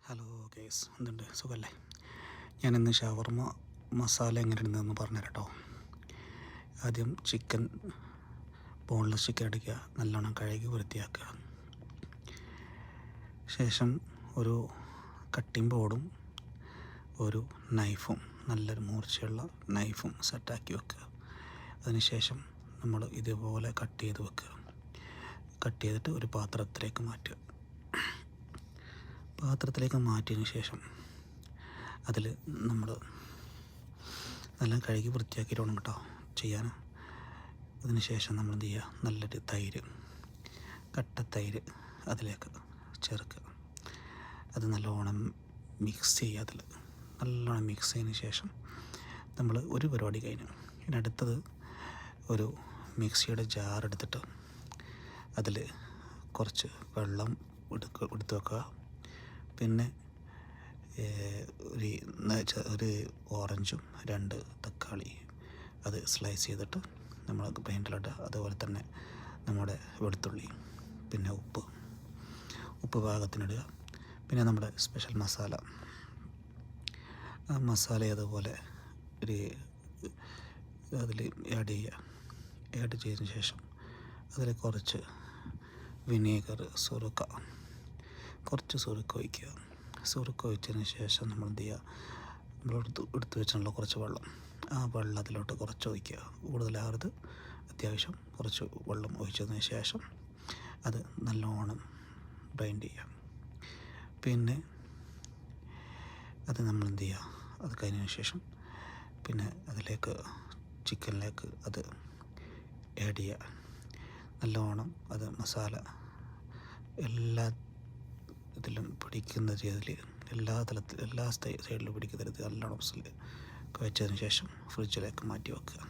Hello case, എന്തുണ്ട്, സുഖമല്ലേ? ഞാനിന്ന് ഷവർമ മസാല എങ്ങനെ ഇടുന്നതെന്ന് പറഞ്ഞു കേട്ടോ. ആദ്യം ചിക്കൻ, ബോൺലെസ് ചിക്കൻ എടുക്കുക, നല്ലോണം കഴുകി വൃത്തിയാക്കുക. ശേഷം ഒരു കട്ടിംഗ് ബോർഡും ഒരു നൈഫും, നല്ലൊരു മൂർച്ചയുള്ള നൈഫും സെറ്റാക്കി വെക്കുക. അതിനുശേഷം നമ്മൾ ഇതുപോലെ കട്ട് ചെയ്ത് വെക്കുക. കട്ട് ചെയ്തിട്ട് ഒരു പാത്രത്തിലേക്ക് മാറ്റുക. പാത്രത്തിലേക്ക് മാറ്റിയതിന് ശേഷം അതിൽ നമ്മൾ നല്ല കഴുകി വൃത്തിയാക്കിയിട്ട് വേണം കേട്ടോ ചെയ്യാൻ. അതിന് ശേഷം നമ്മൾ എന്ത് ചെയ്യുക, നല്ലൊരു തൈര്, കട്ട തൈര് അതിലേക്ക് ചേർക്കുക. അത് നല്ലോണം മിക്സ് ചെയ്യുക. അതിൽ നല്ലോണം മിക്സ് ചെയ്തതിന് ശേഷം നമ്മൾ ഒരു പരിപാടി കഴിഞ്ഞു. ഇനി അടുത്തത് ഒരു മിക്സിയുടെ ജാർ എടുത്തിട്ട് അതിൽ കുറച്ച് വെള്ളം എടുത്ത് വെക്കുക. പിന്നെ ഒരു ഓറഞ്ചും 2 തക്കാളി അത് സ്ലൈസ് ചെയ്തിട്ട് നമ്മളത് ഗ്രൈൻഡറിലിടുക. അതുപോലെ തന്നെ നമ്മുടെ വെളുത്തുള്ളി, പിന്നെ ഉപ്പ് പാകത്തിനിടുക. പിന്നെ നമ്മുടെ സ്പെഷ്യൽ മസാല, ആ മസാല അതുപോലെ അതിൽ ആഡ് ചെയ്യുക. ആഡ് ചെയ്തതിന് ശേഷം അതിൽ കുറച്ച് വിനീഗർ, കുറച്ച് സുറുക്ക ഒഴിക്കുക. സുറുക്ക ഒഴിച്ചതിന് ശേഷം നമ്മൾ എന്ത് ചെയ്യുക, നമ്മൾ എടുത്ത് വെച്ചിട്ടുള്ള കുറച്ച് വെള്ളം, ആ വെള്ളം അതിലോട്ട് കുറച്ച് ഒഴിക്കുക. കൂടുതലാകരുത്, അത്യാവശ്യം കുറച്ച് വെള്ളം ഒഴിച്ചതിന് ശേഷം അത് നല്ലോണം ബ്ലെൻഡ് ചെയ്യുക. പിന്നെ അത് നമ്മൾ എന്ത് ചെയ്യുക, അത് കഴിഞ്ഞതിന് ശേഷം പിന്നെ അതിലേക്ക് ചിക്കനിലേക്ക് അത് ആഡ് ചെയ്യുക. നല്ലോണം അത് മസാല എല്ലാ ഇതിലും പിടിക്കുന്ന രീതിയിൽ, എല്ലാ സൈഡിലും പിടിക്കുന്ന രീതിയിൽ നല്ലോണം വെച്ചതിന് ശേഷം ഫ്രിഡ്ജിലേക്ക് മാറ്റി വെക്കുക.